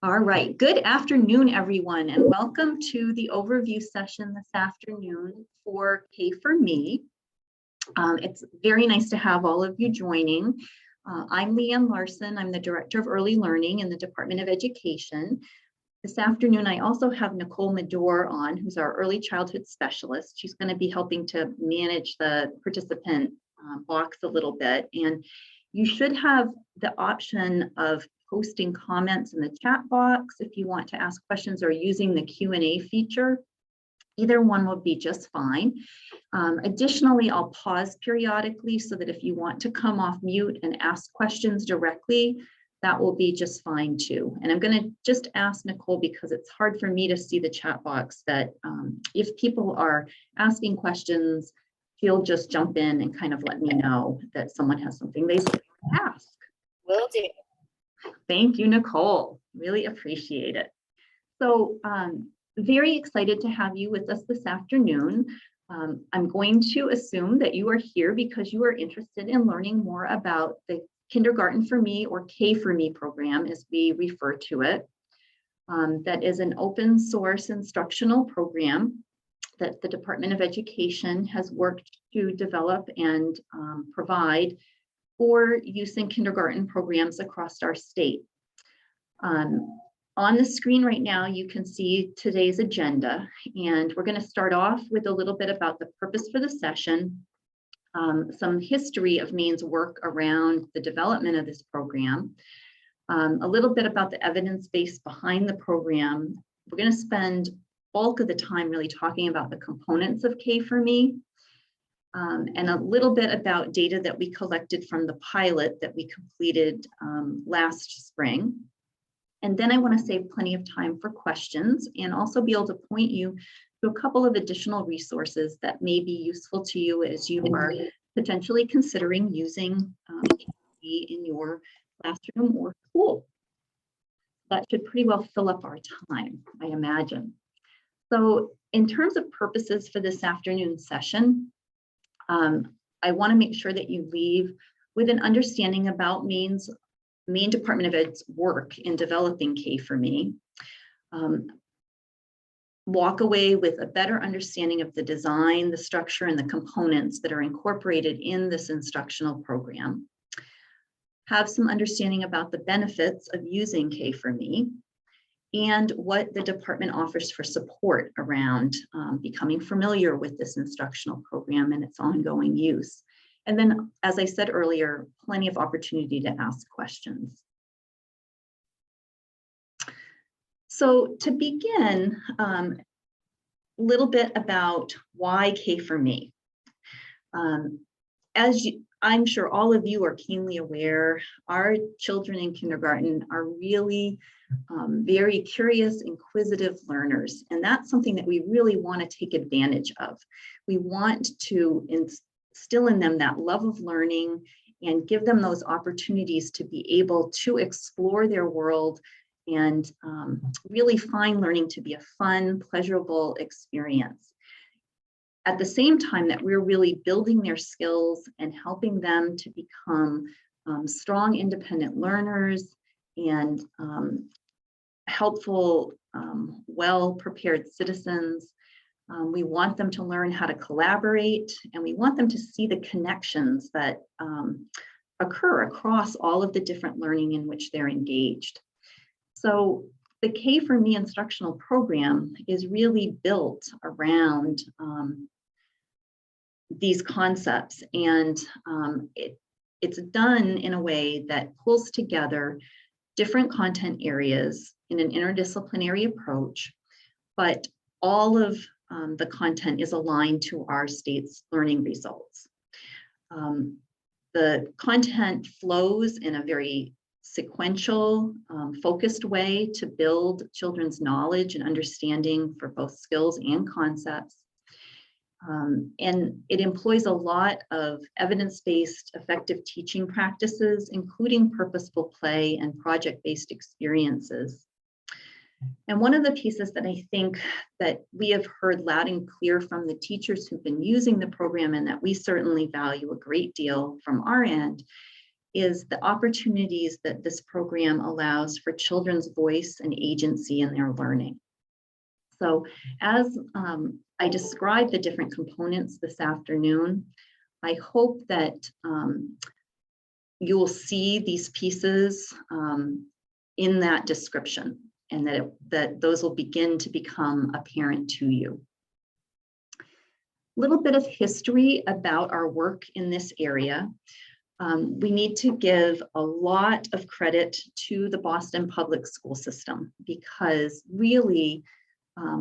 All right, good afternoon, everyone, and welcome to the overview session this afternoon for K for Me. It's very nice to have all of you joining. I'm Leanne Larson. I'm the Director of Early Learning in the Department of Education. This afternoon, I also have Nicole Medor on, who's our early childhood specialist. She's going to be helping to manage the participant box a little bit. And you should have the option of posting comments in the chat box if you want to ask questions, or using the Q&A feature. Either one will be just fine. Additionally, I'll pause periodically so that if you want to come off mute and ask questions directly, that will be just fine too. And I'm going to just ask Nicole, because it's hard for me to see the chat box, that if people are asking questions, she'll just jump in and kind of let me know that someone has something they want to ask. Will do. Thank you, Nicole. Really appreciate it. So very excited to have you with us this afternoon. I'm going to assume that you are here because you are interested in learning more about the Kindergarten for Me, or K for Me program, as we refer to it. That is an open source instructional program that the Department of Education has worked to develop and provide for use in kindergarten programs across our state. On the screen right now, you can see today's agenda, and we're going to start off with a little bit about the purpose for the session, some history of Maine's work around the development of this program, a little bit about the evidence base behind the program. We're going to spend bulk of the time really talking about the components of K for Me, and a little bit about data that we collected from the pilot that we completed last spring. And then I want to save plenty of time for questions, and also be able to point you to a couple of additional resources that may be useful to you as you are potentially considering using KP in your classroom or school. That should pretty well fill up our time, I imagine. So in terms of purposes for this afternoon session, I want to make sure that you leave with an understanding about Maine Department of Ed's work in developing K for Me. Walk away with a better understanding of the design, the structure, and the components that are incorporated in this instructional program. Have some understanding about the benefits of using K for Me, and what the department offers for support around becoming familiar with this instructional program and its ongoing use. And then, as I said earlier, plenty of opportunity to ask questions. So to begin, a little bit about why K for Me. I'm sure all of you are keenly aware, our children in kindergarten are really very curious, inquisitive learners, and that's something that we really want to take advantage of. We want to instill in them that love of learning and give them those opportunities to be able to explore their world and really find learning to be a fun, pleasurable experience. At the same time that we're really building their skills and helping them to become strong, independent learners and helpful, well-prepared citizens. We want them to learn how to collaborate, and we want them to see the connections that occur across all of the different learning in which they're engaged. So the K for Me instructional program is really built around these concepts, and it's done in a way that pulls together different content areas in an interdisciplinary approach, but all of the content is aligned to our state's learning results. The content flows in a very sequential, focused way to build children's knowledge and understanding for both skills and concepts. And it employs a lot of evidence-based effective teaching practices, including purposeful play and project-based experiences. And one of the pieces that I think that we have heard loud and clear from the teachers who've been using the program, and that we certainly value a great deal from our end, is the opportunities that this program allows for children's voice and agency in their learning. So as I describe the different components this afternoon, I hope that you'll see these pieces in that description, and that those will begin to become apparent to you. A little bit of history about our work in this area. We need to give a lot of credit to the Boston public school system, because really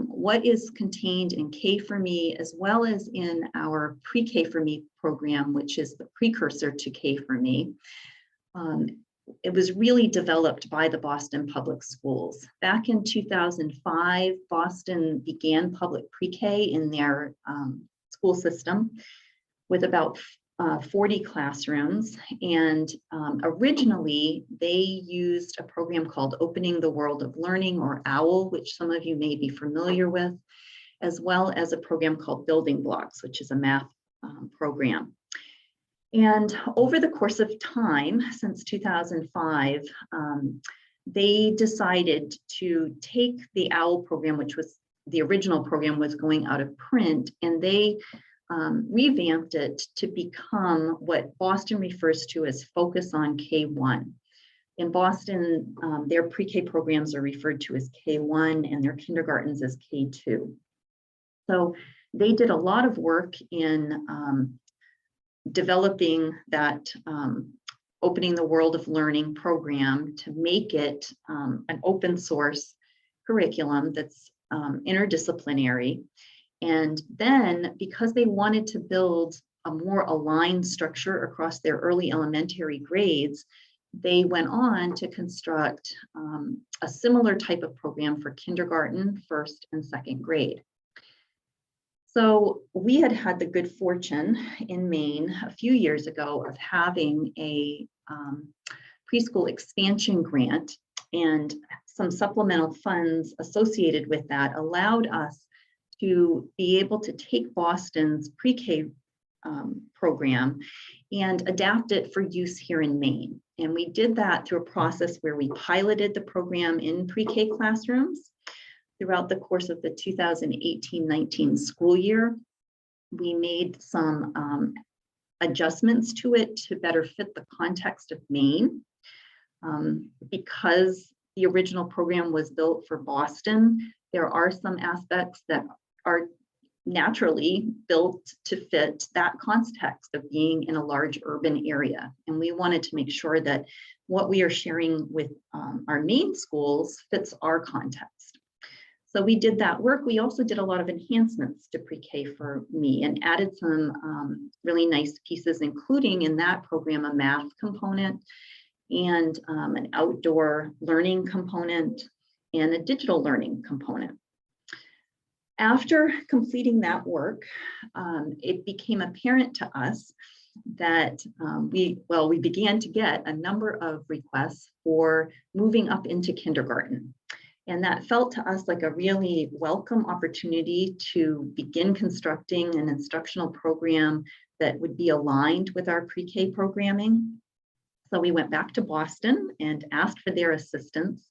what is contained in K4Me, as well as in our pre-K4Me program, which is the precursor to K4Me, it was really developed by the Boston public schools. Back in 2005, Boston began public pre-K in their school system with about 40 classrooms. And originally they used a program called Opening the World of Learning, or OWL, which some of you may be familiar with, as well as a program called Building Blocks, which is a math program. And over the course of time, since 2005, they decided to take the OWL program, which was the original program, was going out of print, and they revamped it to become what Boston refers to as Focus on K1. In Boston, their pre-K programs are referred to as K1 and their kindergartens as K2. So they did a lot of work in developing that Opening the World of Learning program to make it an open source curriculum that's interdisciplinary. And then, because they wanted to build a more aligned structure across their early elementary grades, they went on to construct a similar type of program for kindergarten, first and second grade. So we had the good fortune in Maine a few years ago of having a preschool expansion grant, and some supplemental funds associated with that allowed us to be able to take Boston's pre-K program and adapt it for use here in Maine. And we did that through a process where we piloted the program in pre-K classrooms throughout the course of the 2018-19 school year. We made some adjustments to it to better fit the context of Maine. Because the original program was built for Boston, there are some aspects that are naturally built to fit that context of being in a large urban area. And we wanted to make sure that what we are sharing with our Maine schools fits our context. So we did that work. We also did a lot of enhancements to pre-K4Me and added some really nice pieces, including in that program a math component and an outdoor learning component and a digital learning component. After completing that work, it became apparent to us that we began to get a number of requests for moving up into kindergarten. And that felt to us like a really welcome opportunity to begin constructing an instructional program that would be aligned with our pre-K programming. So we went back to Boston and asked for their assistance.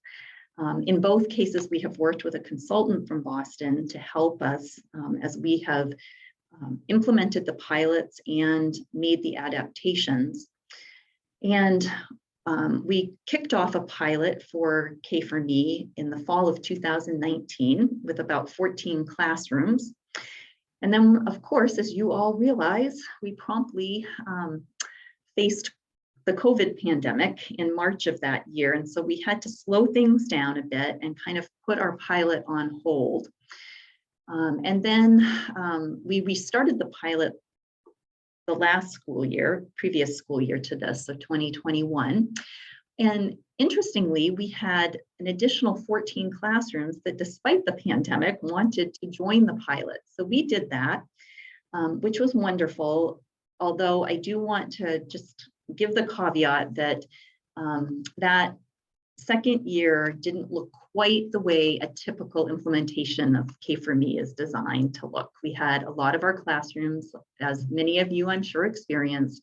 In both cases, we have worked with a consultant from Boston to help us as we have implemented the pilots and made the adaptations. And we kicked off a pilot for K4Me in the fall of 2019 with about 14 classrooms. And then, of course, as you all realize, we promptly faced the COVID pandemic in March of that year. And so we had to slow things down a bit and kind of put our pilot on hold. And then we restarted the pilot the last school year, previous school year to this, so 2021. And interestingly, we had an additional 14 classrooms that, despite the pandemic, wanted to join the pilot. So we did that, which was wonderful. Although I do want to just give the caveat that that second year didn't look quite the way a typical implementation of K4Me is designed to look. We had a lot of our classrooms, as many of you I'm sure experienced,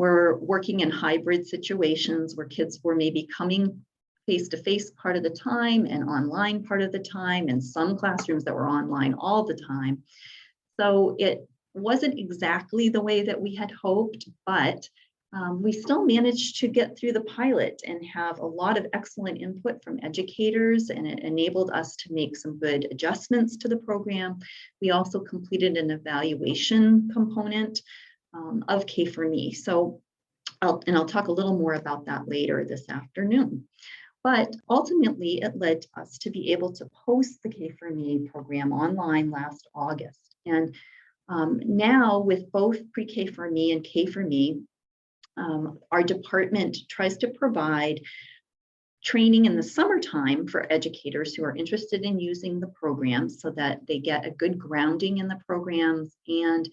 We're working in hybrid situations where kids were maybe coming face-to-face part of the time and online part of the time, and some classrooms that were online all the time. So it wasn't exactly the way that we had hoped, but we still managed to get through the pilot and have a lot of excellent input from educators, and it enabled us to make some good adjustments to the program. We also completed an evaluation component of K4Me. So I'll talk a little more about that later this afternoon. But ultimately, it led us to be able to post the K4Me program online last August. And now with both Pre-K4Me and K4Me, our department tries to provide training in the summertime for educators who are interested in using the programs so that they get a good grounding in the programs and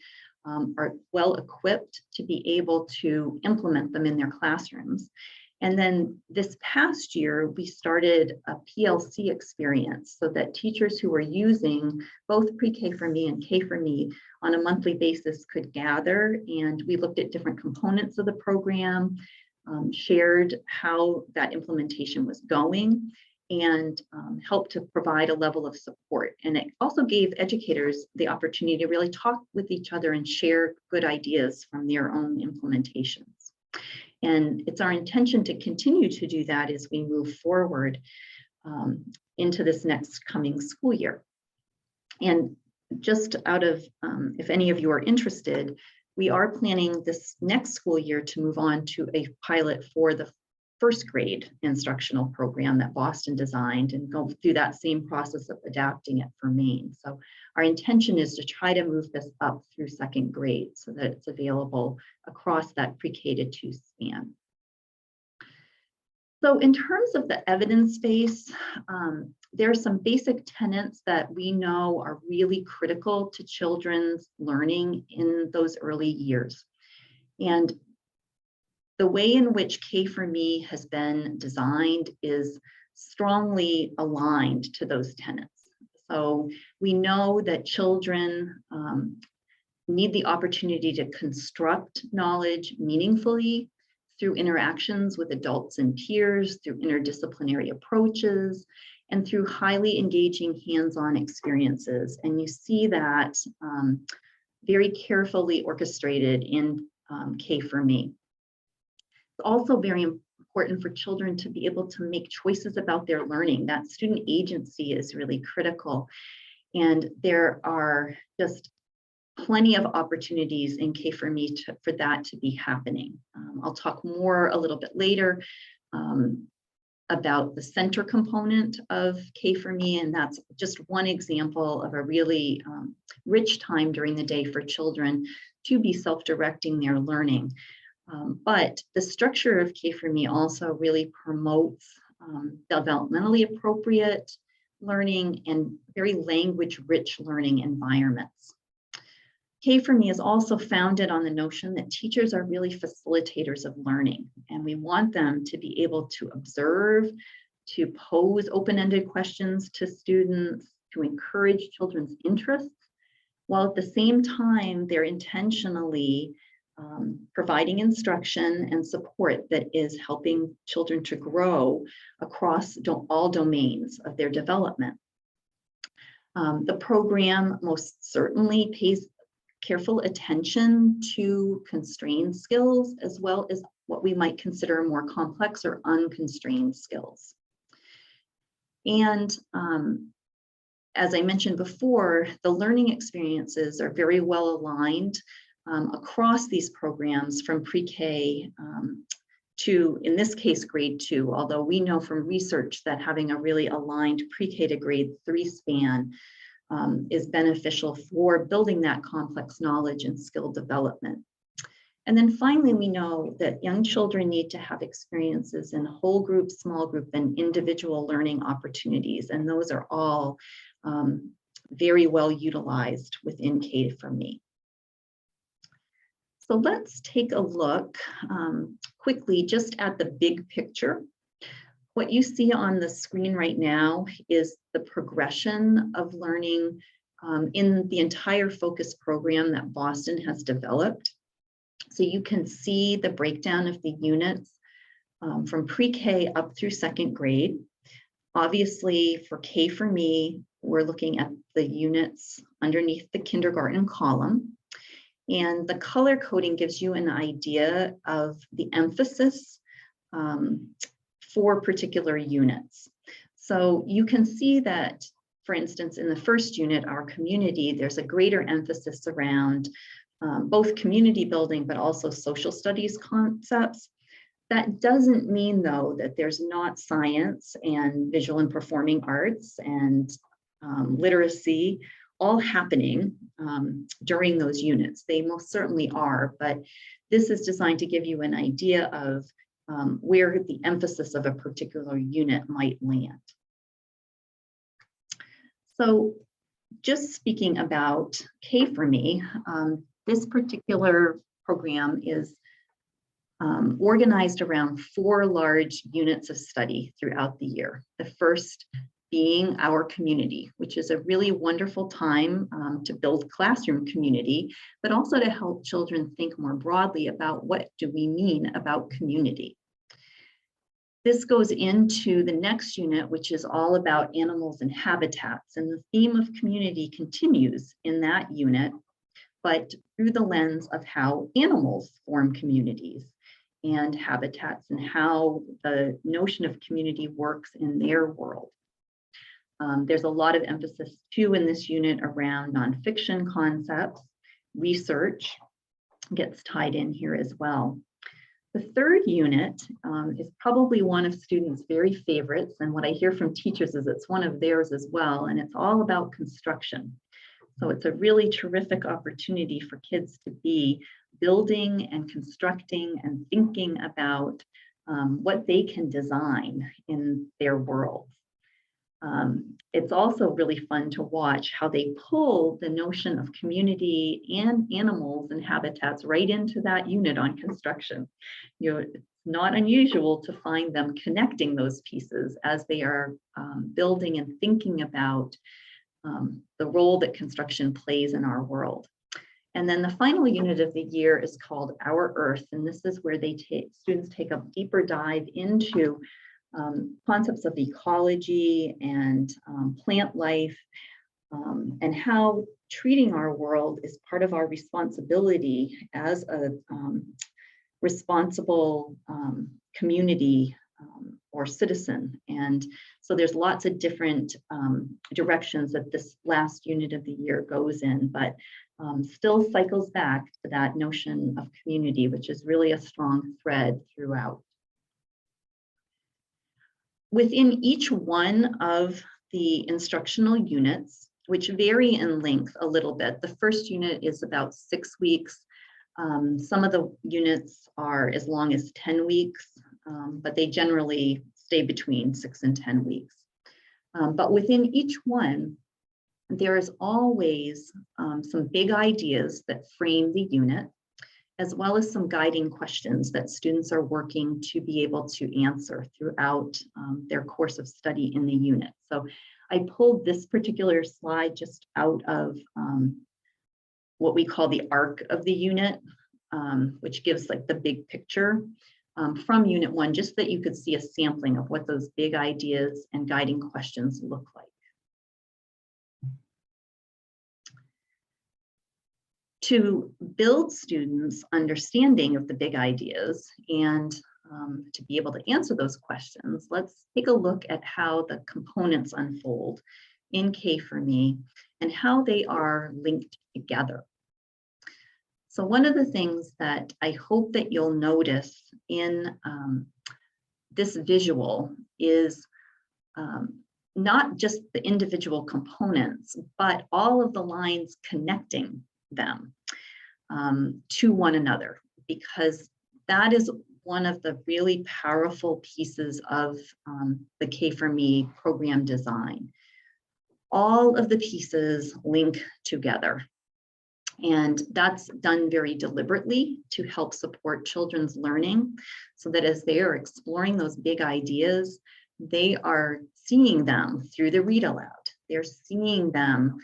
are well equipped to be able to implement them in their classrooms. And then this past year, we started a PLC experience so that teachers who are using both Pre-K4Me and K4Me on a monthly basis could gather, and we looked at different components of the program, shared how that implementation was going, and helped to provide a level of support. And it also gave educators the opportunity to really talk with each other and share good ideas from their own implementations. And it's our intention to continue to do that as we move forward into this next coming school year. And just out of, if any of you are interested, we are planning this next school year to move on to a pilot for the first grade instructional program that Boston designed and go through that same process of adapting it for Maine. So our intention is to try to move this up through second grade so that it's available across that pre-K to 2 span. So in terms of the evidence base, there are some basic tenets that we know are really critical to children's learning in those early years. And the way in which K4Me has been designed is strongly aligned to those tenets. So we know that children need the opportunity to construct knowledge meaningfully through interactions with adults and peers, through interdisciplinary approaches, and through highly engaging hands-on experiences. And you see that very carefully orchestrated in K4Me. It's also very important for children to be able to make choices about their learning. That student agency is really critical. And there are just plenty of opportunities in K4Me for that to be happening. I'll talk more a little bit later about the center component of K4Me, and that's just one example of a really rich time during the day for children to be self-directing their learning. But the structure of K4Me also really promotes developmentally appropriate learning and very language-rich learning environments. K4Me is also founded on the notion that teachers are really facilitators of learning, and we want them to be able to observe, to pose open-ended questions to students, to encourage children's interests, while at the same time they're intentionally providing instruction and support that is helping children to grow across all domains of their development. The program most certainly pays careful attention to constrained skills, as well as what we might consider more complex or unconstrained skills. And as I mentioned before, the learning experiences are very well aligned across these programs from pre-K to, in this case, grade 2, although we know from research that having a really aligned pre-K to grade 3 span is beneficial for building that complex knowledge and skill development. And then finally, we know that young children need to have experiences in whole group, small group, and individual learning opportunities. And those are all very well utilized within K4Me. So let's take a look quickly just at the big picture. What you see on the screen right now is the progression of learning in the entire focus program that Boston has developed. So you can see the breakdown of the units from pre-K up through second grade. Obviously, for K for Me, we're looking at the units underneath the kindergarten column. And the color coding gives you an idea of the emphasis for particular units. So you can see that, for instance, in the first unit, our community, there's a greater emphasis around both community building, but also social studies concepts. That doesn't mean, though, that there's not science and visual and performing arts and literacy all happening during those units. They most certainly are, but this is designed to give you an idea of where the emphasis of a particular unit might land. So just speaking about K for Me, this particular program is organized around 4 large units of study throughout the year. The first being our community, which is a really wonderful time to build classroom community, but also to help children think more broadly about what do we mean about community. This goes into the next unit, which is all about animals and habitats, and the theme of community continues in that unit, but through the lens of how animals form communities and habitats and how the notion of community works in their world. There's a lot of emphasis too in this unit around nonfiction concepts. Research gets tied in here as well. The third unit is probably one of students' very favorites, and what I hear from teachers is it's one of theirs as well, and it's all about construction. So it's a really terrific opportunity for kids to be building and constructing and thinking about what they can design in their worlds. It's also really fun to watch how they pull the notion of community and animals and habitats right into that unit on construction. You know, it's not unusual to find them connecting those pieces as they are building and thinking about the role that construction plays in our world. And then the final unit of the year is called Our Earth, and this is where students take a deeper dive into concepts of ecology and plant life, and how treating our world is part of our responsibility as a responsible community or citizen. And so there's lots of different directions that this last unit of the year goes in, but still cycles back to that notion of community, which is really a strong thread throughout. Within each one of the instructional units, which vary in length a little bit, the first unit is about 6 weeks. Some of the units are as long as 10 weeks, but they generally stay between 6 and 10 weeks. But within each one, there is always some big ideas that frame the unit, as well as some guiding questions that students are working to be able to answer throughout their course of study in the unit. So I pulled this particular slide just out of what we call the arc of the unit, which gives like the big picture from Unit 1, just that you could see a sampling of what those big ideas and guiding questions look like. To build students' understanding of the big ideas and to be able to answer those questions, let's take a look at how the components unfold in K for Me and how they are linked together. So one of the things that I hope that you'll notice in this visual is not just the individual components, but all of the lines connecting them to one another, because that is one of the really powerful pieces of the K for Me program design. All of the pieces link together. And that's done very deliberately to help support children's learning, so that as they are exploring those big ideas, they are seeing them through the read aloud. They're seeing them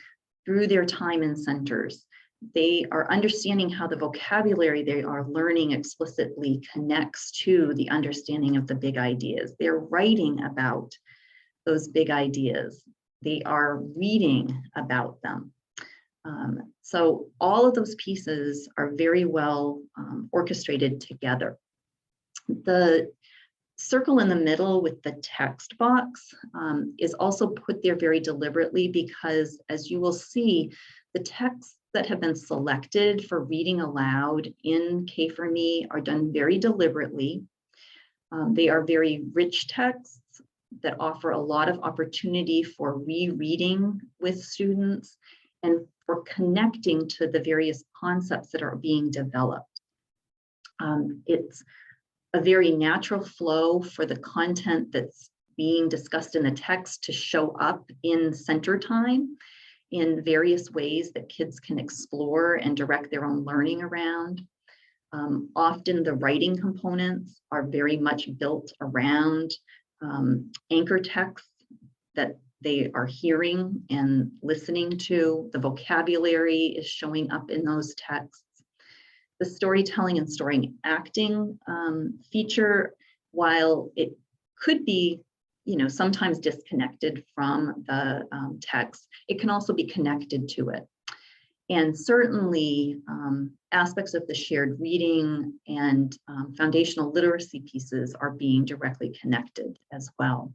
through their time in centers. They are understanding how the vocabulary they are learning explicitly connects to the understanding of the big ideas. They're writing about those big ideas. They are reading about them. So all of those pieces are very well orchestrated together. The circle in the middle with the text box is also put there very deliberately because, as you will see, the texts that have been selected for reading aloud in K4Me are done very deliberately. They are very rich texts that offer a lot of opportunity for rereading with students and for connecting to the various concepts that are being developed. It's a very natural flow for the content that's being discussed in the text to show up in center time in various ways that kids can explore and direct their own learning around. Often the writing components are very much built around anchor texts that they are hearing and listening to. The vocabulary is showing up in those texts. The storytelling and story acting feature, while it could be, sometimes disconnected from the text, it can also be connected to it. And certainly aspects of the shared reading and foundational literacy pieces are being directly connected as well.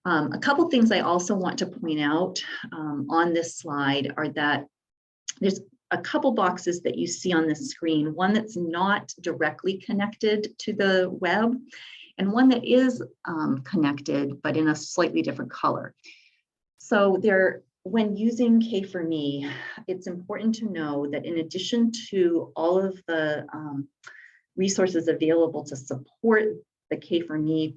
A couple things I also want to point out on this slide are that there's a couple boxes that you see on the screen, one that's not directly connected to the web, and one that is connected, but in a slightly different color. So when using K4Me, it's important to know that in addition to all of the resources available to support the K4Me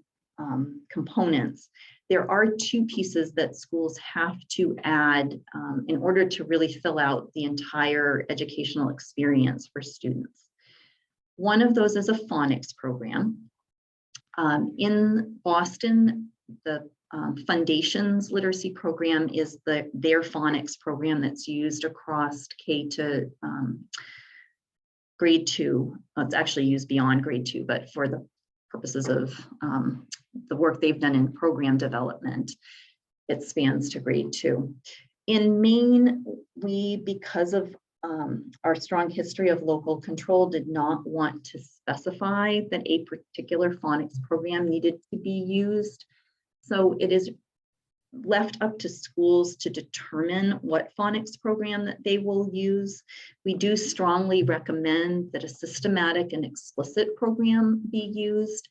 components, there are two pieces that schools have to add in order to really fill out the entire educational experience for students. One of those is a phonics program. In Boston, the Foundations Literacy Program is their phonics program that's used across K to grade 2. It's actually used beyond grade 2, but for the purposes of the work they've done in program development, it spans to grade 2. In Maine, we, because of our strong history of local control, did not want to specify that a particular phonics program needed to be used. So it is left up to schools to determine what phonics program that they will use. We do strongly recommend that a systematic and explicit program be used.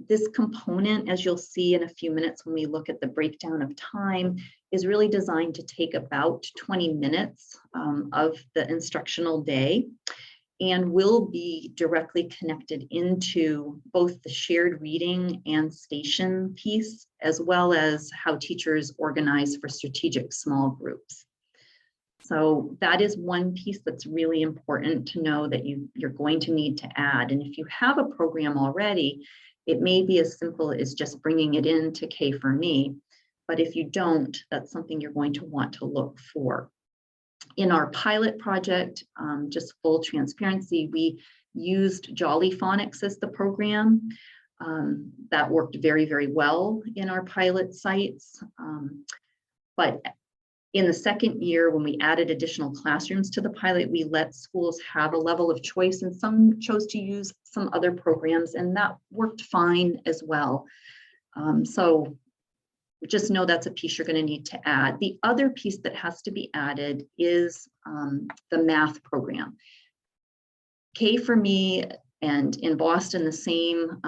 This component, as you'll see in a few minutes when we look at the breakdown of time, is really designed to take about 20 minutes of the instructional day and will be directly connected into both the shared reading and station piece, as well as how teachers organize for strategic small groups. So that is one piece that's really important to know that you're going to need to add. And if you have a program already, it may be as simple as just bringing it into K4Me, but if you don't, that's something you're going to want to look for. In our pilot project, just full transparency, we used Jolly Phonics as the program. That worked very, very well in our pilot sites. But in the second year, when we added additional classrooms to the pilot, we let schools have a level of choice, and some chose to use some other programs, and that worked fine as well. So just know that's a piece you're going to need to add. The other piece that has to be added is the math program. K4Me, and in Boston, the same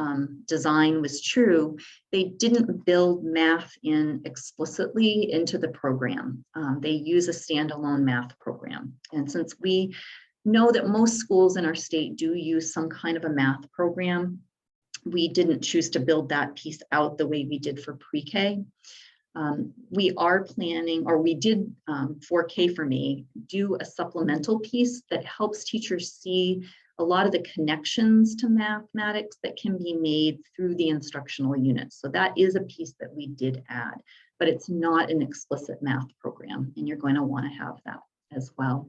design was true. They didn't build math in explicitly into the program. They use a standalone math program. And since we know that most schools in our state do use some kind of a math program, we didn't choose to build that piece out the way we did for pre-K. We are planning, or we did for K4Me, do a supplemental piece that helps teachers see a lot of the connections to mathematics that can be made through the instructional units. So that is a piece that we did add, but it's not an explicit math program, and you're going to want to have that as well.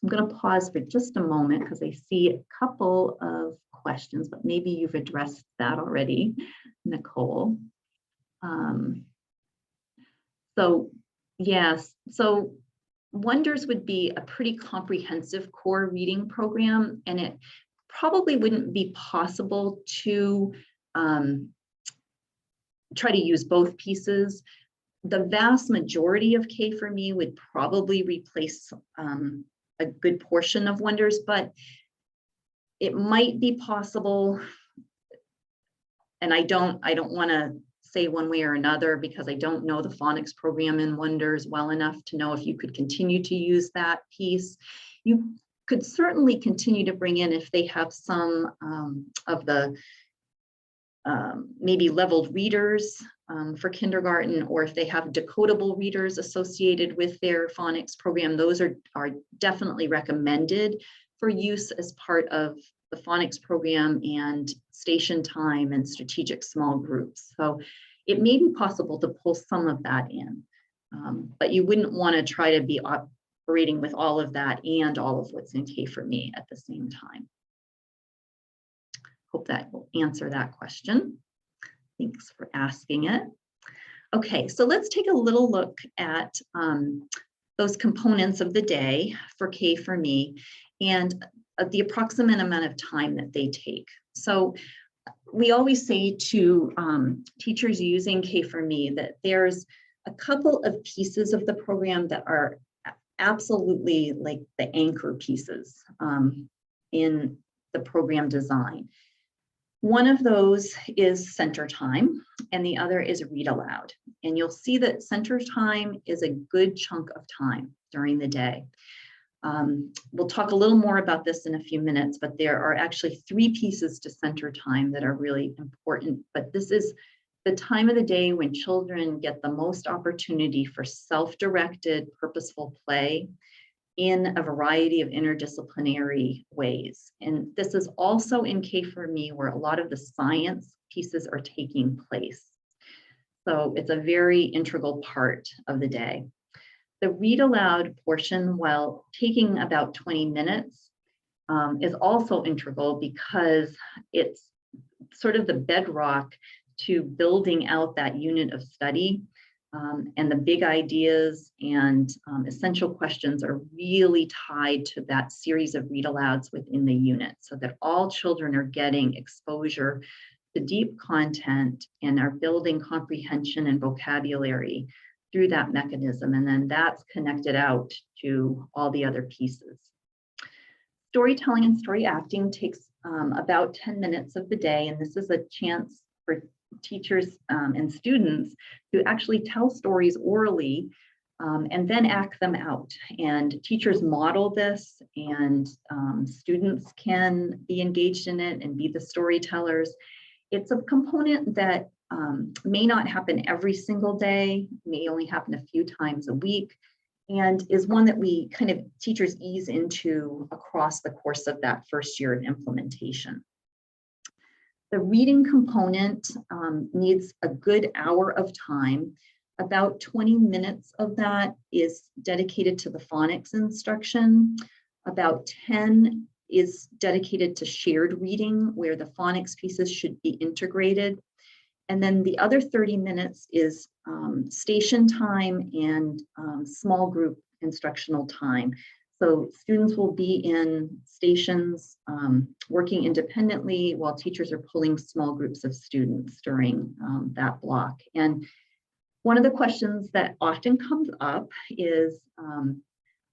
I'm going to pause for just a moment because I see a couple of questions, but maybe you've addressed that already, Nicole. So yes, so Wonders would be a pretty comprehensive core reading program, and it probably wouldn't be possible to try to use both pieces. The vast majority of K for Me would probably replace a good portion of Wonders, but it might be possible. And I don't want to say one way or another because I don't know the phonics program in Wonders well enough to know if you could continue to use that piece. You could certainly continue to bring in if they have some of the maybe leveled readers for kindergarten, or if they have decodable readers associated with their phonics program. Those are definitely recommended for use as part of the phonics program and station time and strategic small groups. So it may be possible to pull some of that in, but you wouldn't want to try to be operating with all of that and all of what's in K for Me at the same time. Hope that will answer that question. Thanks for asking it. Okay, so let's take a little look at those components of the day for K for Me and the approximate amount of time that they take. So we always say to teachers using K for Me that there's a couple of pieces of the program that are absolutely like the anchor pieces in the program design. One of those is center time, and the other is read aloud. And you'll see that center time is a good chunk of time during the day. We'll talk a little more about this in a few minutes, but there are actually 3 pieces to center time that are really important. But this is the time of the day when children get the most opportunity for self-directed, purposeful play in a variety of interdisciplinary ways. And this is also in K for Me where a lot of the science pieces are taking place. So it's a very integral part of the day. The read aloud portion, while taking about 20 minutes, is also integral because it's sort of the bedrock to building out that unit of study. And the big ideas and essential questions are really tied to that series of read alouds within the unit so that all children are getting exposure to deep content and are building comprehension and vocabulary through that mechanism. And then that's connected out to all the other pieces. Storytelling and story acting takes about 10 minutes of the day. And this is a chance for teachers and students to actually tell stories orally and then act them out. And teachers model this, and students can be engaged in it and be the storytellers. It's a component that may not happen every single day, may only happen a few times a week, and is one that we kind of teachers ease into across the course of that first year of implementation. The reading component needs a good hour of time. About 20 minutes of that is dedicated to the phonics instruction. About 10 is dedicated to shared reading, where the phonics pieces should be integrated. And then the other 30 minutes is station time and small group instructional time. So students will be in stations working independently while teachers are pulling small groups of students during that block. And one of the questions that often comes up is,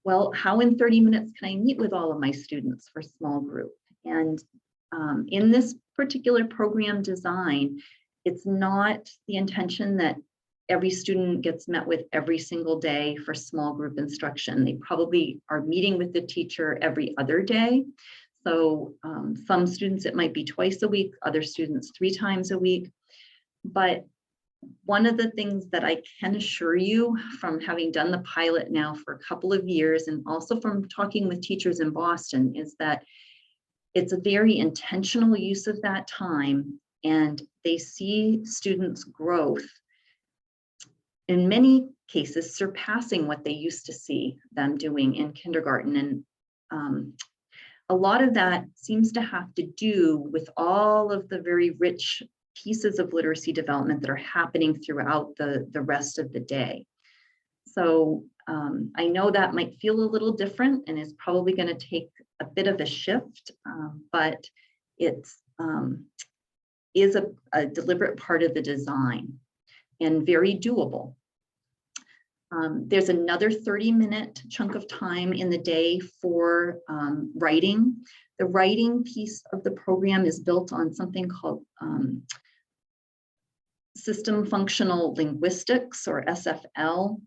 well, how in 30 minutes can I meet with all of my students for small group? And in this particular program design, it's not the intention that every student gets met with every single day for small group instruction. They probably are meeting with the teacher every other day. So some students, it might be twice a week, other students 3 times a week. But one of the things that I can assure you from having done the pilot now for a couple of years, and also from talking with teachers in Boston, is that it's a very intentional use of that time, and they see students' growth in many cases surpassing what they used to see them doing in kindergarten. And a lot of that seems to have to do with all of the very rich pieces of literacy development that are happening throughout the rest of the day. So I know that might feel a little different and is probably going to take a bit of a shift, but it's is a deliberate part of the design and very doable. There's another 30-minute chunk of time in the day for writing. The writing piece of the program is built on something called System Functional Linguistics, or SFL.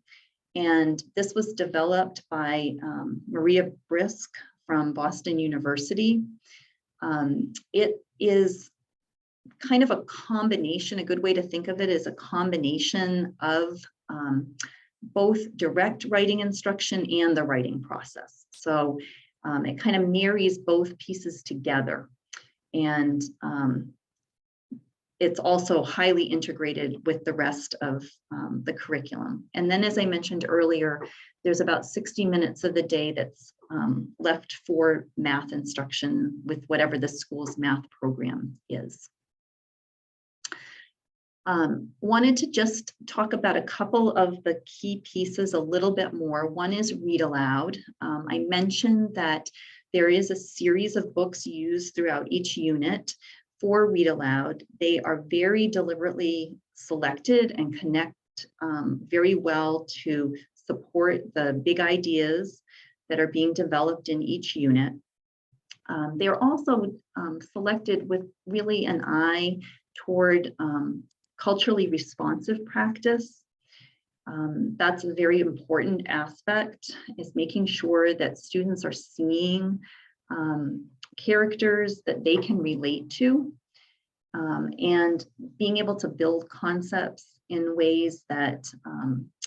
And this was developed by Maria Brisk from Boston University. It is kind of a combination. A good way to think of it is a combination of both direct writing instruction and the writing process. So it kind of marries both pieces together. And it's also highly integrated with the rest of the curriculum. And then, as I mentioned earlier, there's about 60 minutes of the day that's left for math instruction with whatever the school's math program is. Wanted to just talk about a couple of the key pieces a little bit more. One is read aloud. I mentioned that there is a series of books used throughout each unit for read aloud. They are very deliberately selected and connect very well to support the big ideas that are being developed in each unit. They're also selected with really an eye toward culturally responsive practice. That's a very important aspect, is making sure that students are seeing characters that they can relate to, and being able to build concepts in ways that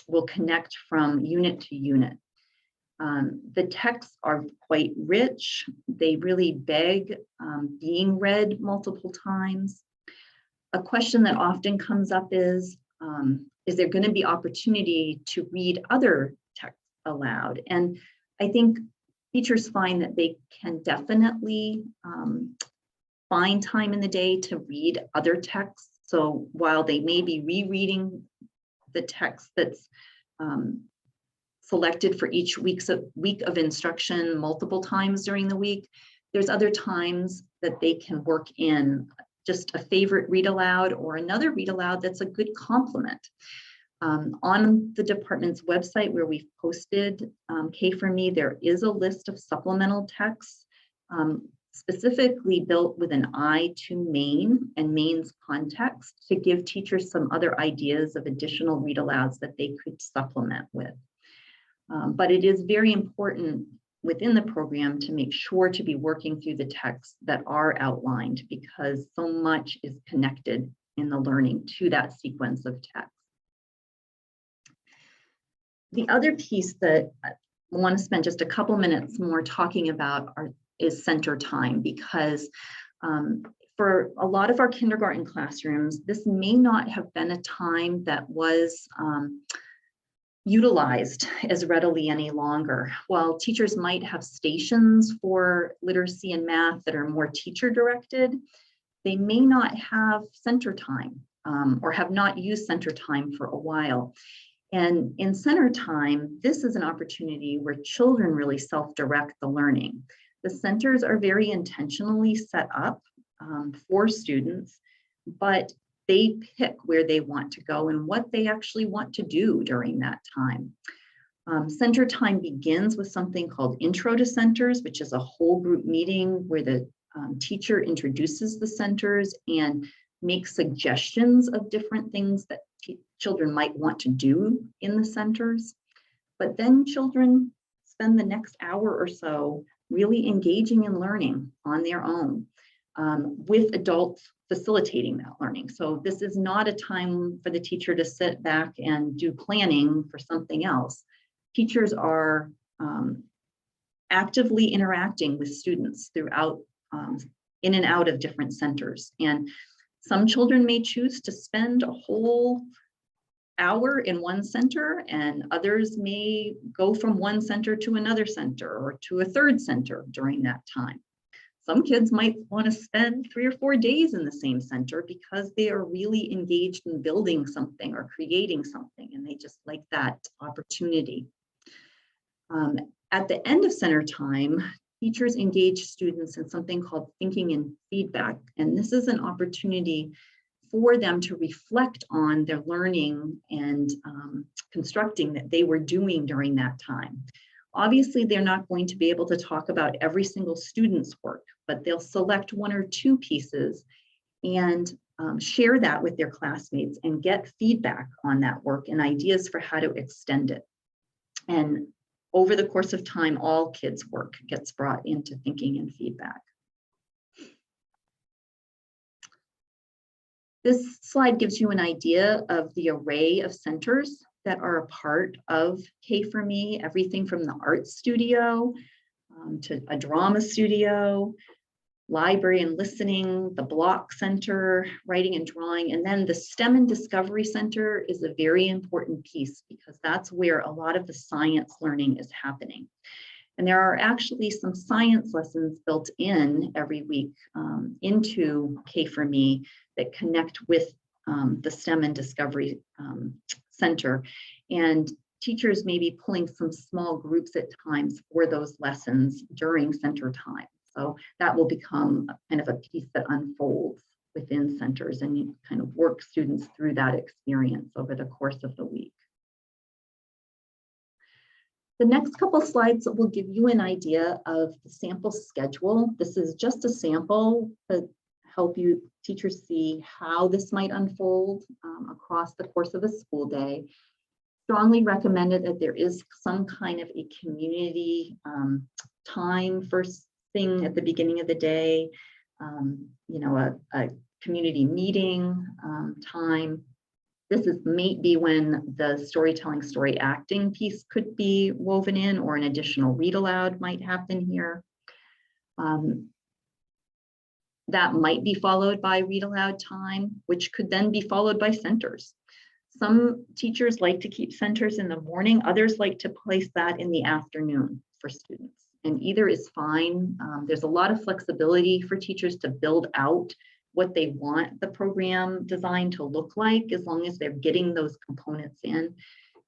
will connect from unit to unit. The texts are quite rich. They really beg being read multiple times. A question that often comes up is there going to be opportunity to read other texts aloud? And I think teachers find that they can definitely find time in the day to read other texts. So while they may be rereading the text that's selected for each week of instruction multiple times during the week, there's other times that they can work in just a favorite read aloud or another read aloud that's a good complement. On the department's website, where we've posted K4Me, there is a list of supplemental texts specifically built with an eye to Maine and Maine's context to give teachers some other ideas of additional read alouds that they could supplement with. But it is very important within the program to make sure to be working through the texts that are outlined, because so much is connected in the learning to that sequence of text. The other piece that I want to spend just a couple minutes more talking about is center time, because for a lot of our kindergarten classrooms, this may not have been a time that was utilized as readily any longer. While teachers might have stations for literacy and math that are more teacher directed, they may not have center time or have not used center time for a while. And in center time, this is an opportunity where children really self-direct the learning. The centers are very intentionally set up for students, but they pick where they want to go and what they actually want to do during that time. Center time begins with something called Intro to Centers, which is a whole group meeting where the teacher introduces the centers and makes suggestions of different things that children might want to do in the centers. But then children spend the next hour or so really engaging in learning on their own, with adults facilitating that learning. So this is not a time for the teacher to sit back and do planning for something else. Teachers are actively interacting with students throughout, in and out of different centers. And some children may choose to spend a whole hour in one center, and others may go from one center to another center or to a third center during that time. Some kids might want to spend 3 or 4 days in the same center because they are really engaged in building something or creating something, and they just like that opportunity. At the end of center time, teachers engage students in something called thinking and feedback, and this is an opportunity for them to reflect on their learning and constructing that they were doing during that time. Obviously, they're not going to be able to talk about every single student's work, but they'll select 1 or 2 pieces and share that with their classmates and get feedback on that work and ideas for how to extend it. And over the course of time, all kids' work gets brought into thinking and feedback. This slide gives you an idea of the array of centers that are a part of K4Me, everything from the art studio to a drama studio, library and listening, the block center, writing and drawing, and then the STEM and Discovery Center is a very important piece because that's where a lot of the science learning is happening. And there are actually some science lessons built in every week into K4Me that connect with the STEM and Discovery Center. And teachers may be pulling some small groups at times for those lessons during center time. So that will become kind of a piece that unfolds within centers, and you kind of work students through that experience over the course of the week. The next couple slides will give you an idea of the sample schedule. This is just a sample to help you teachers see how this might unfold across the course of a school day. Strongly recommended that there is some kind of a community time first thing at the beginning of the day, you know, a community meeting time. This may be when the storytelling, story acting piece could be woven in, or an additional read aloud might happen here. That might be followed by read aloud time, which could then be followed by centers. Some teachers like to keep centers in the morning, others like to place that in the afternoon for students, and either is fine. There's a lot of flexibility for teachers to build out what they want the program design to look like, as long as they're getting those components in.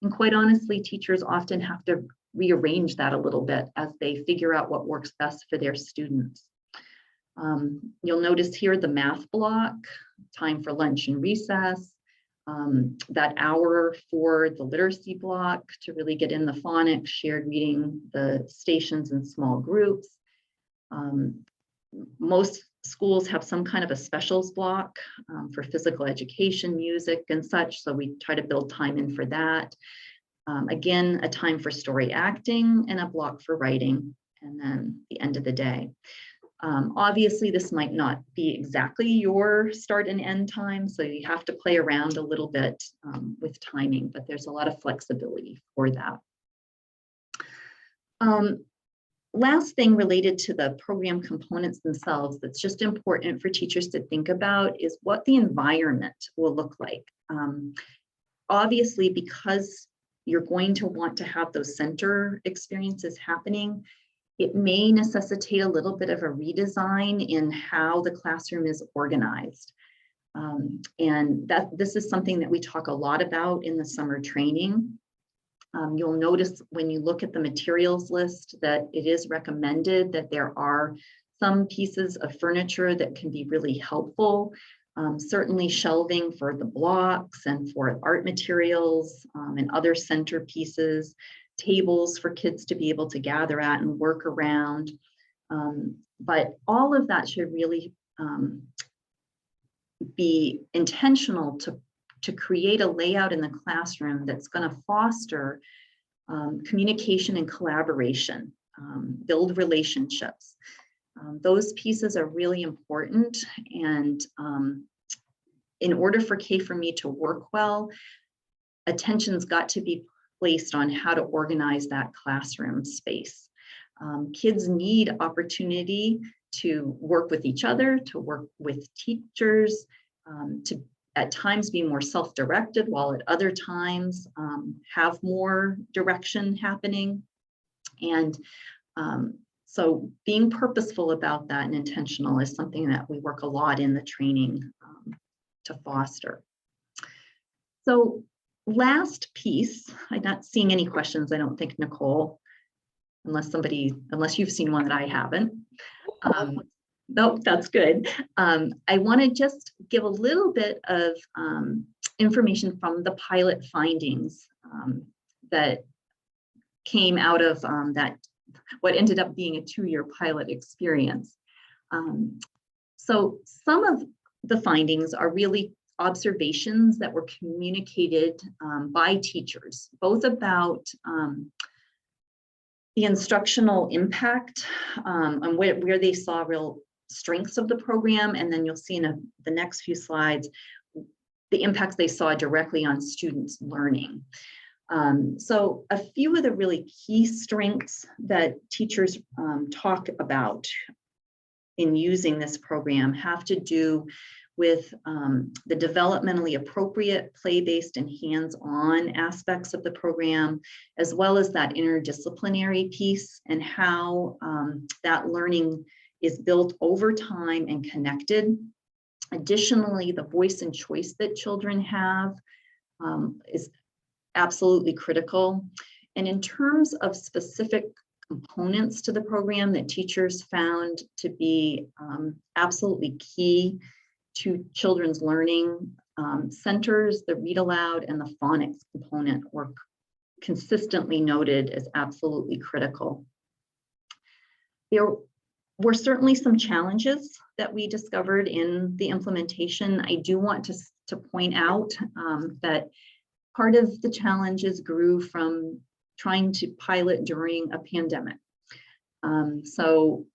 And quite honestly, teachers often have to rearrange that a little bit as they figure out what works best for their students. You'll notice here the math block, time for lunch and recess, that hour for the literacy block to really get in the phonics, shared reading, the stations in small groups. Most schools have some kind of a specials block for physical education, music and such, so we try to build time in for that. Again, a time for story acting and a block for writing, and then the end of the day. Obviously, this might not be exactly your start and end time, so you have to play around a little bit with timing, but there's a lot of flexibility for that. Last thing related to the program components themselves that's just important for teachers to think about is what the environment will look like. Obviously, because you're going to want to have those center experiences happening, it may necessitate a little bit of a redesign in how the classroom is organized. And this is something that we talk a lot about in the summer training. You'll notice when you look at the materials list that it is recommended that there are some pieces of furniture that can be really helpful. Certainly shelving for the blocks and for art materials and other center pieces, tables for kids to be able to gather at and work around. But all of that should really be intentional to create a layout in the classroom that's going to foster communication and collaboration, build relationships. Those pieces are really important, and in order for K4Me to work well, attention's got to be placed on how to organize that classroom space. Kids need opportunity to work with each other, to work with teachers, to at times be more self-directed, while at other times have more direction happening. And so being purposeful about that and intentional is something that we work a lot in the training to foster. So last piece, I'm not seeing any questions, I don't think, Nicole, unless you've seen one that I haven't. Nope, that's good. I want to just give a little bit of information from the pilot findings that came out of what ended up being a 2-year pilot experience. So some of the findings are really observations that were communicated by teachers, both about the instructional impact and where they saw real strengths of the program, and then you'll see in the next few slides the impacts they saw directly on students' learning. So a few of the really key strengths that teachers talk about in using this program have to do with the developmentally appropriate play-based and hands-on aspects of the program, as well as that interdisciplinary piece and how that learning is built over time and connected. Additionally, the voice and choice that children have is absolutely critical. And in terms of specific components to the program that teachers found to be absolutely key to children's learning, centers, the read aloud and the phonics component were consistently noted as absolutely critical. There were certainly some challenges that we discovered in the implementation. I do want to point out that part of the challenges grew from trying to pilot during a pandemic. So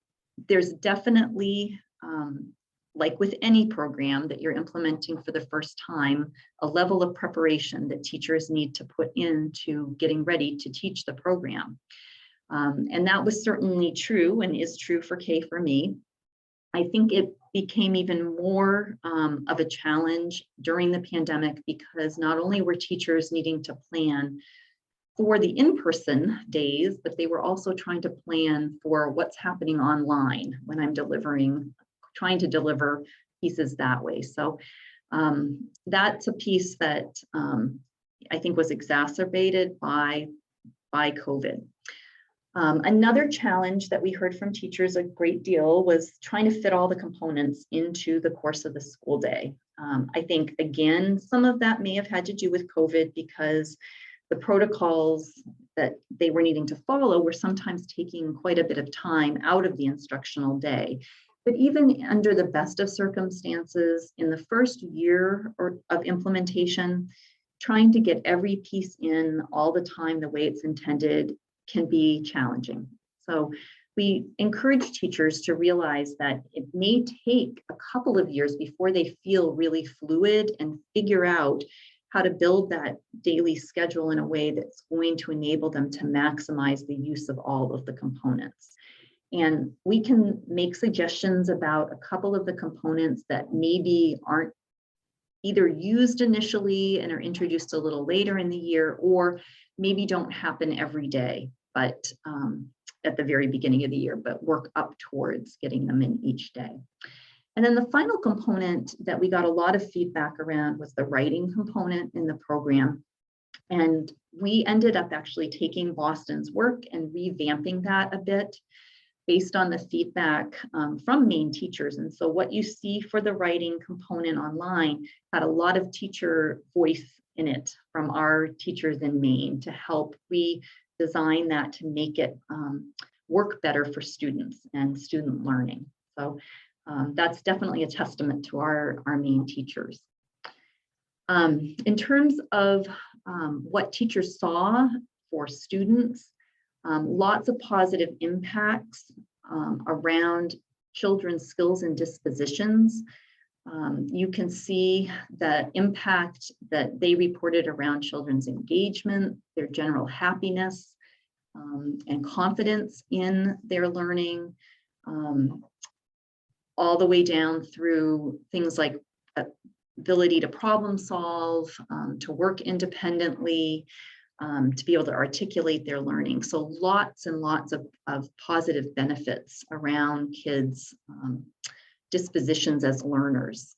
there's definitely, like with any program that you're implementing for the first time, a level of preparation that teachers need to put into getting ready to teach the program. And that was certainly true and is true for K4Me. I think it became even more of a challenge during the pandemic because not only were teachers needing to plan for the in-person days, but they were also trying to plan for what's happening online when I'm trying to deliver pieces that way. So that's a piece that I think was exacerbated by COVID. Another challenge that we heard from teachers a great deal was trying to fit all the components into the course of the school day. I think, again, some of that may have had to do with COVID because the protocols that they were needing to follow were sometimes taking quite a bit of time out of the instructional day. But even under the best of circumstances, in the first year of implementation, trying to get every piece in all the time the way it's intended can be challenging. So we encourage teachers to realize that it may take a couple of years before they feel really fluid and figure out how to build that daily schedule in a way that's going to enable them to maximize the use of all of the components. And we can make suggestions about a couple of the components that maybe aren't either used initially and are introduced a little later in the year, or maybe don't happen every day, but at the very beginning of the year, but work up towards getting them in each day. And then the final component that we got a lot of feedback around was the writing component in the program. And we ended up actually taking Boston's work and revamping that a bit based on the feedback from Maine teachers. And so what you see for the writing component online had a lot of teacher voice in it from our teachers in Maine to help redesign that to make it work better for students and student learning. So that's definitely a testament to our Maine teachers. In terms of what teachers saw for students, lots of positive impacts around children's skills and dispositions. You can see the impact that they reported around children's engagement, their general happiness, and confidence in their learning, all the way down through things like ability to problem solve, to work independently, to be able to articulate their learning. So lots and lots of positive benefits around kids' dispositions as learners.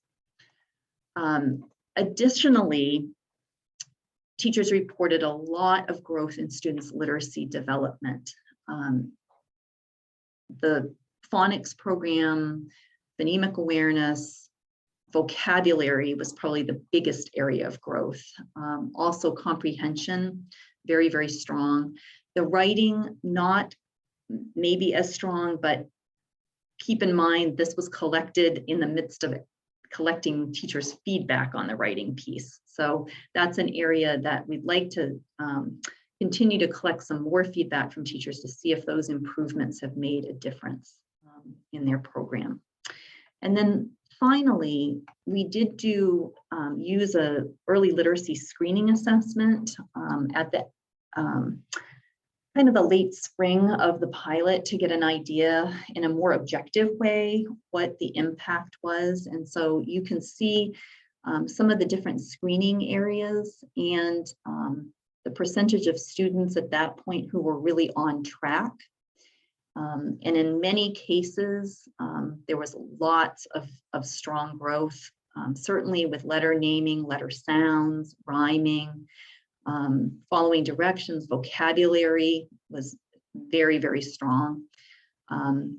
Additionally, teachers reported a lot of growth in students' literacy development. The phonics program, phonemic awareness, vocabulary was probably the biggest area of growth. Also comprehension, very, very strong. The writing, not maybe as strong, but keep in mind, this was collected in the midst of collecting teachers' feedback on the writing piece. So that's an area that we'd like to continue to collect some more feedback from teachers to see if those improvements have made a difference in their program. And then finally, we did use a early literacy screening assessment at the kind of the late spring of the pilot to get an idea in a more objective way what the impact was. And so you can see some of the different screening areas and the percentage of students at that point who were really on track. And in many cases, there was lots of strong growth, certainly with letter naming, letter sounds, rhyming, following directions, vocabulary was very, very strong.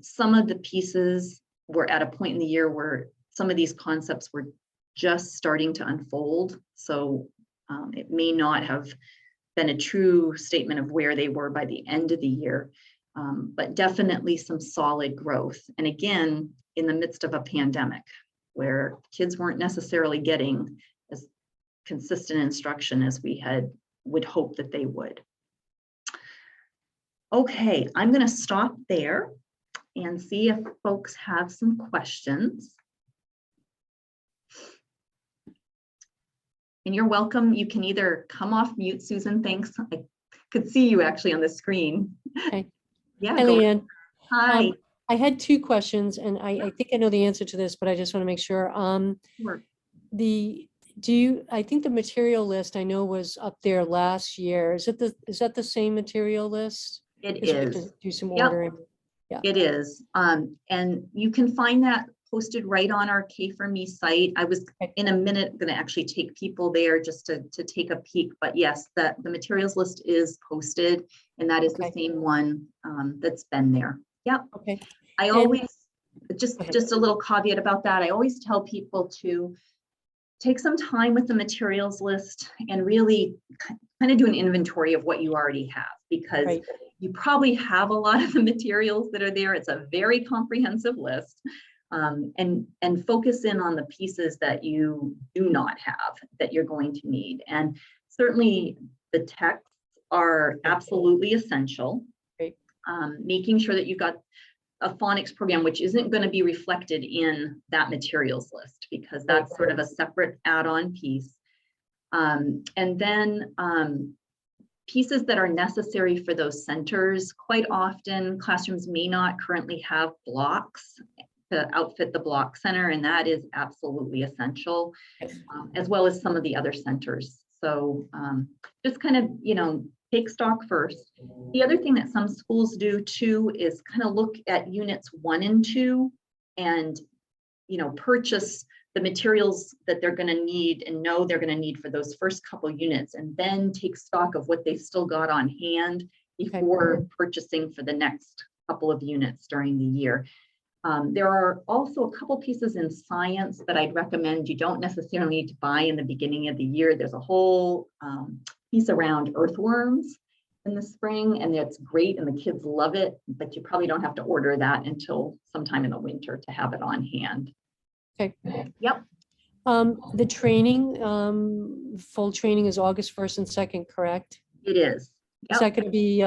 Some of the pieces were at a point in the year where some of these concepts were just starting to unfold. So it may not have been a true statement of where they were by the end of the year, but definitely some solid growth. And again, in the midst of a pandemic where kids weren't necessarily getting as consistent instruction as we would hope that they would. Okay, I'm going to stop there and see if folks have some questions. And you're welcome. You can either come off mute, Susan. Thanks. I could see you actually on the screen. Okay. Yeah. Hi, Leanne. Hi. I had two questions, and I think I know the answer to this, but I just want to make sure. Sure. I think the material list I know was up there last year. Is that the same material list? It is. To do some Yep. ordering. Yeah. It is. And you can find that posted right on our K4Me site. I was in a minute going to actually take people there just to take a peek, but yes, the materials list is posted, and that is the same one that's been there. Yep. Okay. I always, just a little caveat about that. I always tell people to take some time with the materials list and really kind of do an inventory of what you already have, because you probably have a lot of the materials that are there. It's a very comprehensive list. And focus in on the pieces that you do not have that you're going to need. And certainly the texts are absolutely essential. Making sure that you've got a phonics program, which isn't going to be reflected in that materials list, because that's sort of a separate add-on piece. And then pieces that are necessary for those centers. Quite often, classrooms may not currently have blocks to outfit the block center, and that is absolutely essential, as well as some of the other centers. So just kind of, take stock first. The other thing that some schools do too is kind of look at units 1 and 2 and, purchase the materials that they're going to need and know they're going to need for those first couple units, and then take stock of what they've still got on hand before purchasing for the next couple of units during the year. There are also a couple pieces in science that I'd recommend you don't necessarily need to buy in the beginning of the year. There's a whole piece around earthworms in the spring, and it's great and the kids love it, but you probably don't have to order that until sometime in the winter to have it on hand. Okay. Yep. The training, full training is August 1st and 2nd, correct? It is. Yep. Is that going to be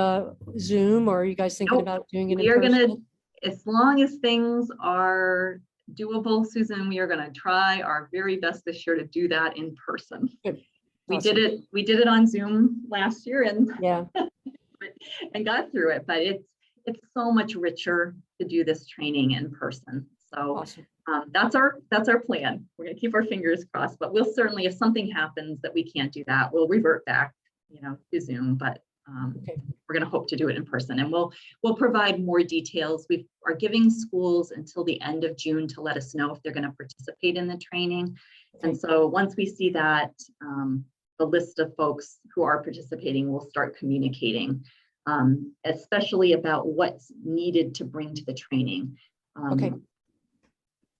Zoom, or are you guys thinking about doing it in person? As long as things are doable, Susan, we are going to try our very best this year to do that in person. Good. We did it on Zoom last year and and got through it, but it's so much richer to do this training in person. So That's our plan. We're going to keep our fingers crossed, but we'll certainly, if something happens that we can't do that, we'll revert back, to Zoom. But Okay. we're going to hope to do it in person, and we'll provide more details. We are giving schools until the end of June to let us know if they're going to participate in the training. Okay. And so once we see that, the list of folks who are participating, we'll start communicating, especially about what's needed to bring to the training. Okay.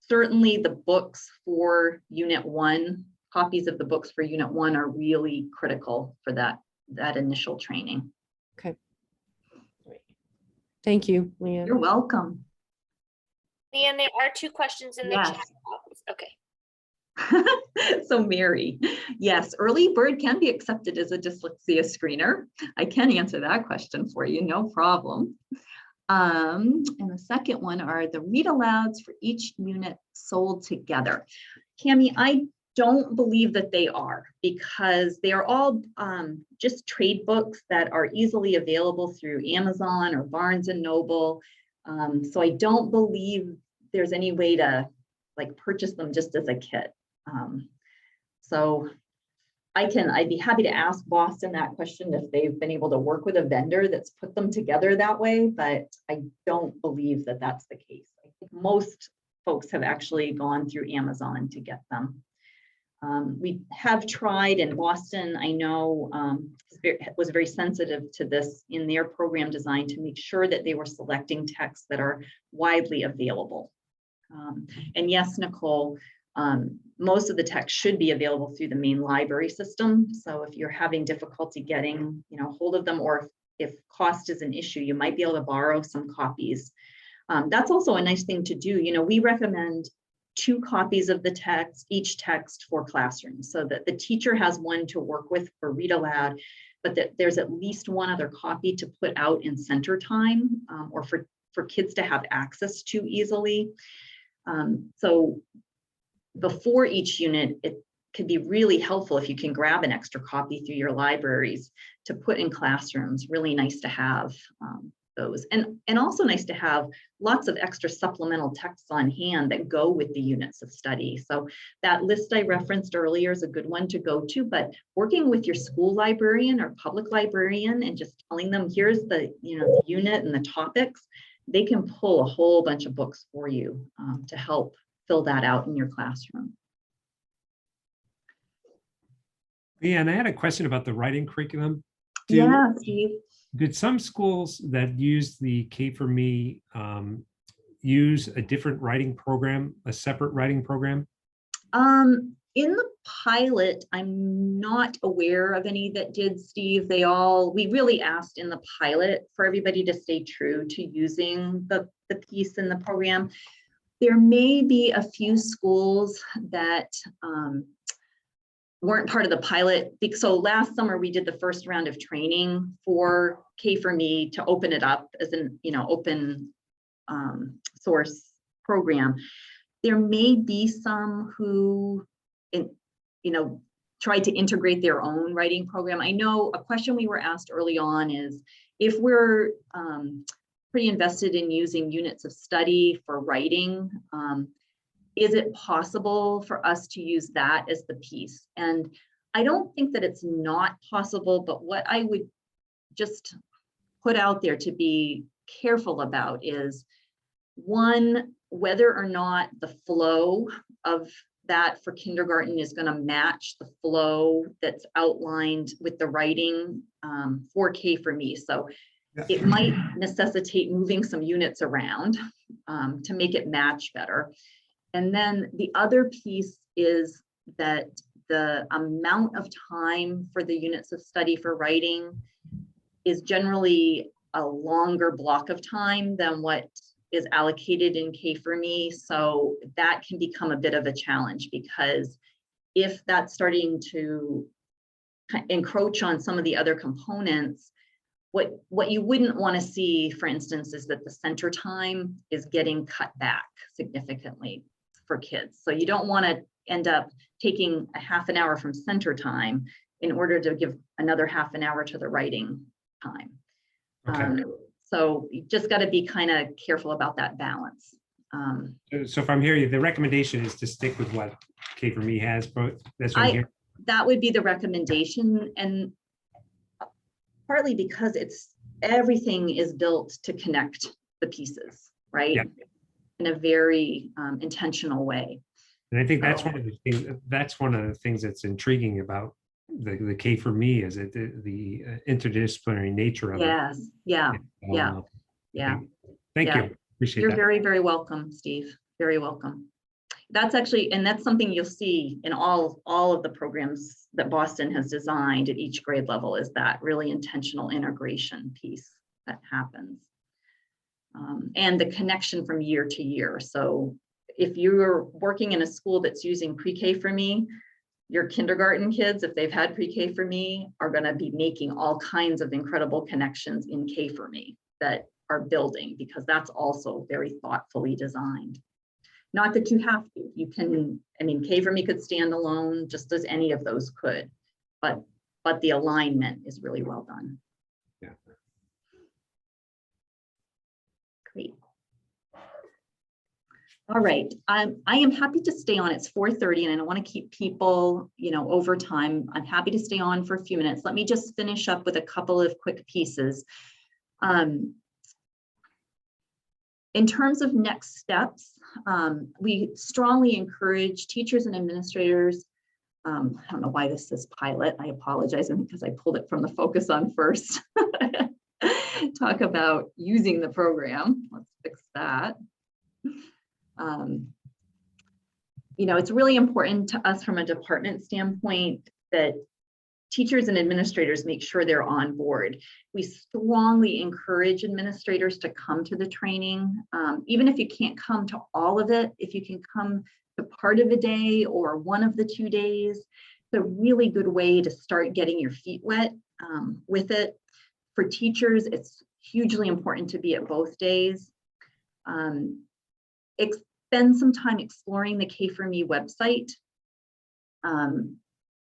Certainly the books for Unit 1, copies of the books for Unit 1 are really critical for that initial training. Okay. Great. Thank you, Leanne. You're welcome. Leanne, there are 2 questions in the Yes. chat box. Okay. So Mary, yes, early bird can be accepted as a dyslexia screener. I can answer that question for you, no problem. And the second one are the read alouds for each unit sold together. Cami, I don't believe that they are, because they are all just trade books that are easily available through Amazon or Barnes and Noble. So I don't believe there's any way to purchase them just as a kit. So I'd be happy to ask Boston that question if they've been able to work with a vendor that's put them together that way, but I don't believe that that's the case. I think most folks have actually gone through Amazon to get them. We have tried, and Boston, I know, was very sensitive to this in their program design to make sure that they were selecting texts that are widely available. And yes, Nicole, most of the text should be available through the main library system. So if you're having difficulty getting, hold of them, or if cost is an issue, you might be able to borrow some copies. That's also a nice thing to do. We recommend 2 copies of the text, each text for classrooms, so that the teacher has one to work with for read aloud, but that there's at least one other copy to put out in center time, or for kids to have access to easily. So before each unit, it could be really helpful if you can grab an extra copy through your libraries to put in classrooms. Really nice to have those, and also nice to have lots of extra supplemental texts on hand that go with the units of study. So that list I referenced earlier is a good one to go to, but working with your school librarian or public librarian and just telling them, here's the the unit and the topics, they can pull a whole bunch of books for you to help fill that out in your classroom. Leanne, I had a question about the writing curriculum. Yeah, Steve. Did some schools that use the K4Me use a different writing program, a separate writing program? In the pilot, I'm not aware of any that did, Steve. We really asked in the pilot for everybody to stay true to using the piece in the program. There may be a few schools that weren't part of the pilot. So last summer we did the first round of training for K4Me to open it up as an open source program. There may be some who tried to integrate their own writing program. I know a question we were asked early on is, if we're pretty invested in using units of study for writing, is it possible for us to use that as the piece? And I don't think that it's not possible, but what I would just put out there to be careful about is, one, whether or not the flow of that for kindergarten is going to match the flow that's outlined with the writing for K4Me. So it might necessitate moving some units around to make it match better. And then the other piece is that the amount of time for the units of study for writing is generally a longer block of time than what is allocated in K4Me. So that can become a bit of a challenge, because if that's starting to encroach on some of the other components, what you wouldn't want to see, for instance, is that the center time is getting cut back significantly for kids. So you don't want to end up taking a half an hour from center time in order to give another half an hour to the writing time. Okay. So you just got to be kind of careful about that balance. So if I'm hearing you, the recommendation is to stick with what K for Me has, but that's what I'm hearing. That would be the recommendation, and partly because everything is built to connect the pieces, right? Yeah. In a very intentional way. And I think that's So- one of the things, that's intriguing about the K for Me is it the interdisciplinary nature of it. Yes, yeah, yeah, Um, yeah. Thank Yeah. you. Appreciate You're that. very, very welcome, Steve. Very welcome. That's actually, and that's something you'll see in all of the programs that Boston has designed at each grade level, is that really intentional integration piece that happens. And the connection from year to year. So if you're working in a school that's using pre-K for Me, your kindergarten kids, if they've had pre-K for Me, are going to be making all kinds of incredible connections in K for Me that are building, because that's also very thoughtfully designed. Not that you have to, you can, I mean, K for Me could stand alone just as any of those could, but the alignment is really well done. Yeah. Great. All right, I am happy to stay on. It's 4:30 and I don't want to keep people, over time. I'm happy to stay on for a few minutes. Let me just finish up with a couple of quick pieces. In terms of next steps, we strongly encourage teachers and administrators. I don't know why this says pilot. I apologize, because I pulled it from the focus on first. Talk about using the program. Let's fix that. It's really important to us from a department standpoint that teachers and administrators make sure they're on board. We strongly encourage administrators to come to the training, even if you can't come to all of it. If you can come to part of a day or one of the 2 days, it's a really good way to start getting your feet wet with it. For teachers, it's hugely important to be at both days. Spend some time exploring the K for Me website.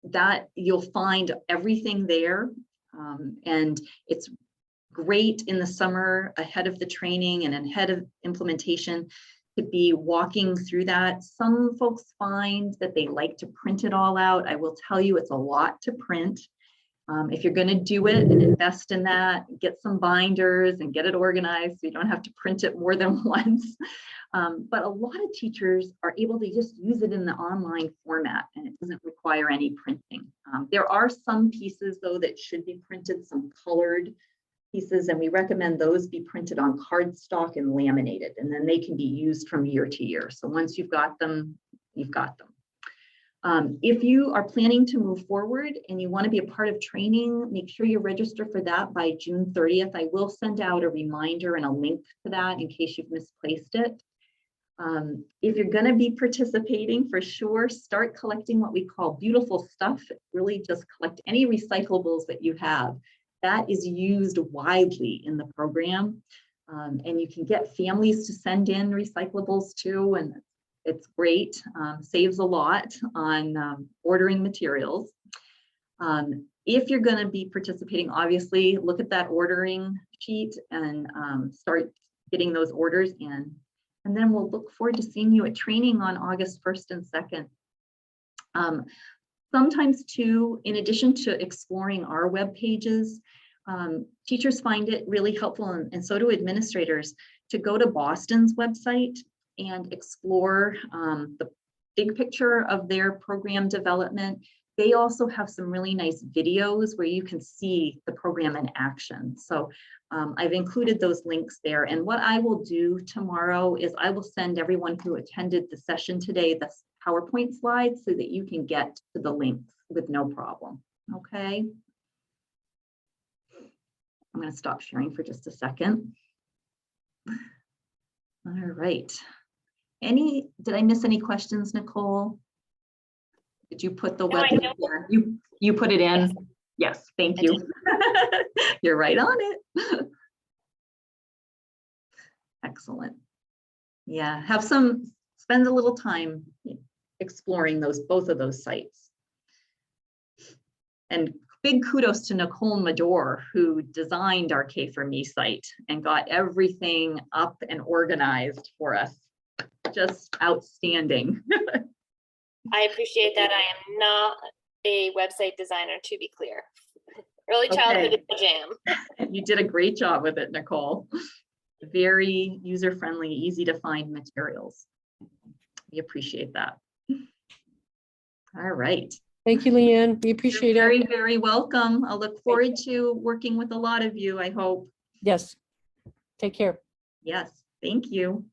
That you'll find everything there, and it's great in the summer ahead of the training and ahead of implementation to be walking through that. Some folks find that they like to print it all out. I will tell you, it's a lot to print. If you're going to do it and invest in that, get some binders and get it organized so you don't have to print it more than once. But a lot of teachers are able to just use it in the online format, and it doesn't require any printing. There are some pieces, though, that should be printed, some colored pieces, and we recommend those be printed on cardstock and laminated, and then they can be used from year to year. So once you've got them, you've got them. If you are planning to move forward and you want to be a part of training, make sure you register for that by June 30th. I will send out a reminder and a link to that in case you've misplaced it. If you're going to be participating, for sure, start collecting what we call beautiful stuff. Really just collect any recyclables that you have. That is used widely in the program. And you can get families to send in recyclables too, and it's great, saves a lot on ordering materials. If you're going to be participating, obviously, look at that ordering sheet and start getting those orders in. And then we'll look forward to seeing you at training on August 1st and 2nd. Sometimes too, in addition to exploring our web pages, teachers find it really helpful, and so do administrators, to go to Boston's website and explore the big picture of their program development. They also have some really nice videos where you can see the program in action. So I've included those links there. And what I will do tomorrow is I will send everyone who attended the session today the PowerPoint slides so that you can get to the links with no problem. Okay. I'm going to stop sharing for just a second. All right. Did I miss any questions, Nicole? Did you put the No, I web? don't. You put it in? Yes. Yes, thank I you. You're right on it. Excellent. Yeah, spend a little time exploring both of those sites. And big kudos to Nicole Mador, who designed our K for Me site and got everything up and organized for us. just outstanding. I appreciate that. I am not a website designer, to be clear. Early childhood is a jam. You did a great job with it, Nicole. Very user-friendly, easy to find materials. We appreciate that. All right. Thank you, Leanne. We You're appreciate very, it. very welcome. I'll look forward to working with a lot of you, I hope. Yes. Take care. Yes, thank you.